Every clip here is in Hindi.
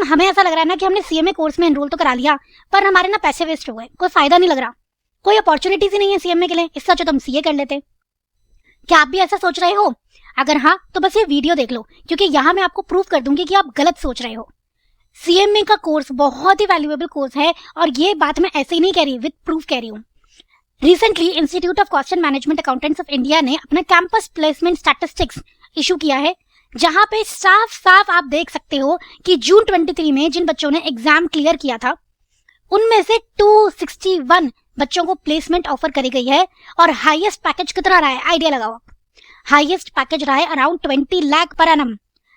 हमें ऐसा लग रहा है ना कि हमने सीएमए कोर्स में एनरोल तो करा लिया, पर हमारे ना पैसे वेस्ट हो गए, कोई फायदा नहीं लग रहा, कोई अपॉर्चुनिटीज ही नहीं है सीएमए के लिए, इससे अच्छा तो हम सीए कर लेते। क्या आप भी ऐसा सोच रहे हो? अगर हाँ तो बस ये वीडियो देख लो, क्योंकि यहाँ मैं आपको प्रूव कर दूंगी कि आप गलत सोच रहे हो। सीएमए का कोर्स बहुत ही वैल्यूएबल कोर्स है, और ये बात मैं ऐसे ही नहीं कह रही, विद प्रूफ कह रही हूँ। Recently institute of cost and management accountants of India ने अपना कैंपस प्लेसमेंट स्टैटिस्टिक्स इशू किया है, जहां पे साफ साफ आप देख सकते हो कि जून 23 में जिन बच्चों ने एग्जाम क्लियर किया था, उनमें से 261 बच्चों को प्लेसमेंट ऑफर करी गई है। और हाईएस्ट पैकेज कितना रहा है, आइडिया लगाओ। हाईएस्ट पैकेज रहा है around 20 lakh per annum,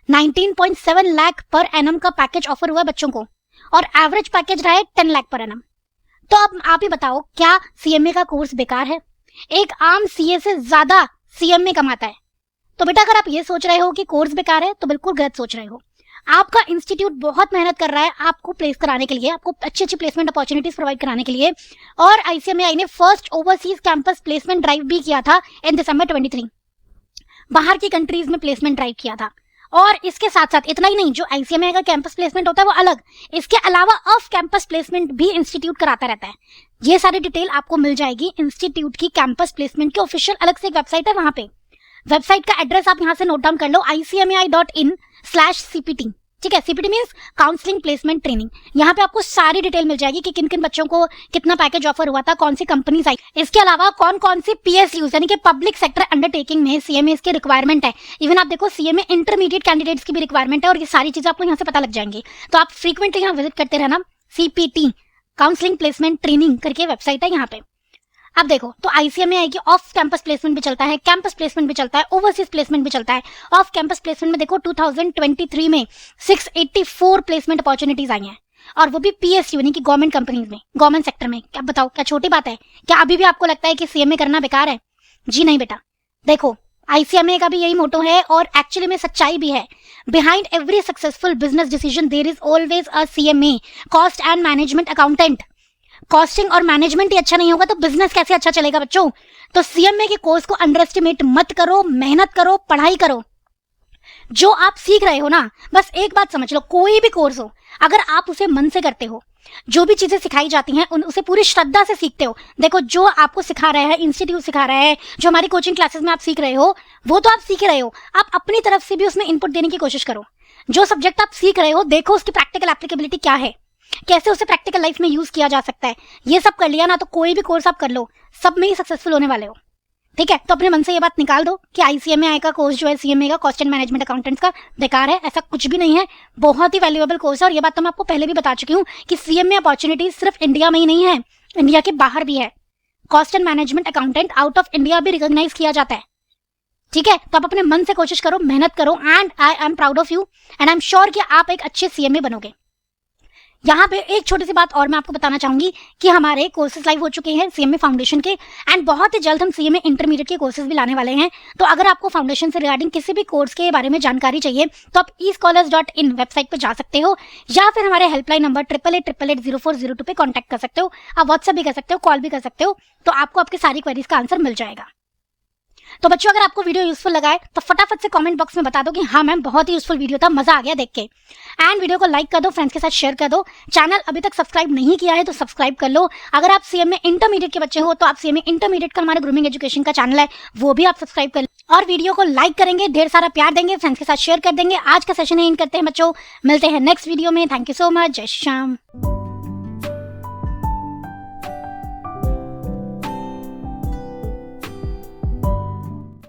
19.7 lakh per annum का पैकेज ऑफर हुआ है बच्चों को, और एवरेज पैकेज रहा है 10 लाख पर एनम। तो अब आप ही बताओ, क्या सीएमए का कोर्स बेकार है? एक आम सीए से ज्यादा सीएमए कमाता है। तो बेटा अगर आप ये सोच रहे हो कि कोर्स बेकार है, तो बिल्कुल गलत सोच रहे हो। आपका इंस्टीट्यूट बहुत मेहनत कर रहा है आपको प्लेस कराने के लिए, आपको अच्छी अच्छी प्लेसमेंट अपॉर्चुनिटीज प्रोवाइड कराने के लिए। और आईसीएमआई ने first overseas campus placement drive भी किया था इन दिसंबर 23, बाहर की कंट्रीज में प्लेसमेंट ड्राइव किया था। और इसके साथ साथ इतना ही नहीं, जो आईसीएमआई का कैंपस प्लेसमेंट होता है वो अलग, इसके अलावा ऑफ कैंपस प्लेसमेंट भी इंस्टीट्यूट कराता रहता है। ये सारी डिटेल आपको मिल जाएगी इंस्टीट्यूट की कैंपस प्लेसमेंट की ऑफिशियल अलग से एक वेबसाइट है, वहां पे वेबसाइट का एड्रेस आप यहां से नोट डाउन कर लो, icmai.in/cpt। ठीक है, CPT means counselling placement training. यहाँ पे आपको सारी डिटेल मिल जाएगी कि किन किन बच्चों को कितना पैकेज ऑफर हुआ था, कौन सी कंपनीज आई, इसके अलावा कौन कौन सी पीएसयूज यानी कि पब्लिक सेक्टर अंडरटेकिंग में सीएमए की रिक्वायरमेंट है। इवन आप देखो सीएमए इंटरमीडिएट कैंडिडेट्स की भी रिक्वायरमेंट है, और ये सारी चीजें आपको यहाँ से पता लग जाएंगी। तो आप फ्रीक्वेंटली यहाँ विजिट करते रहना। सीपीटी काउंसलिंग प्लेसमेंट ट्रेनिंग करके वेबसाइट है यहाँ पे। अब देखो, तो आईसीएमआई की ऑफ कैंपस प्लेसमेंट भी चलता है, कैंपस प्लेसमेंट भी चलता है, ओवरसीज प्लेसमेंट भी चलता है। ऑफ कैंपस प्लेसमेंट में देखो 2023 में 684 प्लेसमेंट अपॉर्चुनिटीज आई हैं, और वो भी पीएसयू यानी कि गवर्नमेंट कंपनीज में, गवर्नमेंट सेक्टर में। क्या बताओ, क्या छोटी बात है? क्या अभी भी आपको लगता है कि सीएमए करना बेकार है? जी नहीं बेटा। देखो, आईसीएमए का भी यही मोटो है, और एक्चुअली में सच्चाई भी है। Behind every successful business decision there is always a CMA, cost and management accountant. Costing और मैनेजमेंट ही अच्छा नहीं होगा तो बिजनेस कैसे अच्छा चलेगा बच्चों? तो सीएमए के कोर्स को अंडर एस्टिमेट मत करो, मेहनत करो, पढ़ाई करो। जो आप सीख रहे हो ना, बस एक बात समझ लो, कोई भी कोर्स हो, अगर आप उसे मन से करते हो, जो भी चीजें सिखाई जाती हैं उसे पूरी श्रद्धा से सीखते हो। देखो, जो आपको सिखा रहा है इंस्टीट्यूट सिखा रहा है, जो हमारी कोचिंग क्लासेस में आप सीख रहे हो, वो तो आप सीख रहे हो, आप अपनी तरफ से भी उसमें इनपुट देने की कोशिश करो। जो सब्जेक्ट आप सीख रहे हो, देखो उसकी प्रैक्टिकल एप्लीकेबिलिटी क्या है, कैसे उसे प्रैक्टिकल लाइफ में यूज किया जा सकता है। ये सब कर लिया ना, तो कोई भी कोर्स आप कर लो, सब में ही सक्सेसफुल होने वाले हो। ठीक है, तो अपने मन से ये बात निकाल दो कि आईसीएमआई का कोर्स जो है सीएमए का कॉस्ट एंड मैनेजमेंट अकाउंटेंट्स का बेकार है। ऐसा कुछ भी नहीं है, बहुत ही वैल्यूएबल कोर्स है। और ये बात तो मैं आपको पहले भी बता चुकी हूँ कि सीएमए अपॉर्चुनिटी सिर्फ इंडिया में ही नहीं है, इंडिया के बाहर भी है। Cost and management accountant out of India भी रिकॉग्नाइज किया जाता है। ठीक है, तो आप अपने मन से कोशिश करो, मेहनत करो, and I am proud of you, and I am sure कि आप एक अच्छे सीएमए बनोगे। यहाँ पे एक छोटी सी बात और मैं आपको बताना चाहूंगी कि हमारे कोर्सेज लाइव हो चुके हैं सीएमए फाउंडेशन के, एंड बहुत ही जल्द हम सीएमए इंटरमीडिएट के कोर्सेज भी लाने वाले हैं। तो अगर आपको फाउंडेशन से रिगार्डिंग किसी भी कोर्स के बारे में जानकारी चाहिए, तो आप escholars.in वेबसाइट पे जा सकते हो, या फिर हमारे हेल्पलाइन नंबर 8888880402 पे कॉन्टैक्ट कर सकते हो। आप व्हाट्सएप भी कर सकते हो, कॉल भी कर सकते हो, तो आपको आपकी सारी क्वेरीज का आंसर मिल जाएगा। तो बच्चों, अगर आपको वीडियो यूजफुल लगा है तो फटाफट से कमेंट बॉक्स में बता दो कि हाँ मैम बहुत ही यूजफुल वीडियो था, मजा आ गया देख के। एंड वीडियो को लाइक कर दो, फ्रेंड्स के साथ शेयर कर दो। चैनल अभी तक सब्सक्राइब नहीं किया है तो सब्सक्राइब कर लो। अगर आप सीएमए इंटरमीडिएट के बच्चे हो तो आप सीएमए इंटरमीडिएट का हमारा ग्रूमिंग एजुकेशन का चैनल है, वो भी आप सब्सक्राइब कर लो। और वीडियो को लाइक करेंगे, ढेर सारा प्यार देंगे, फ्रेंड्स के साथ शेयर कर देंगे। आज का सेशन एंड करते हैं बच्चों, मिलते हैं नेक्स्ट वीडियो में। थैंक यू सो मच, जय श्री राम।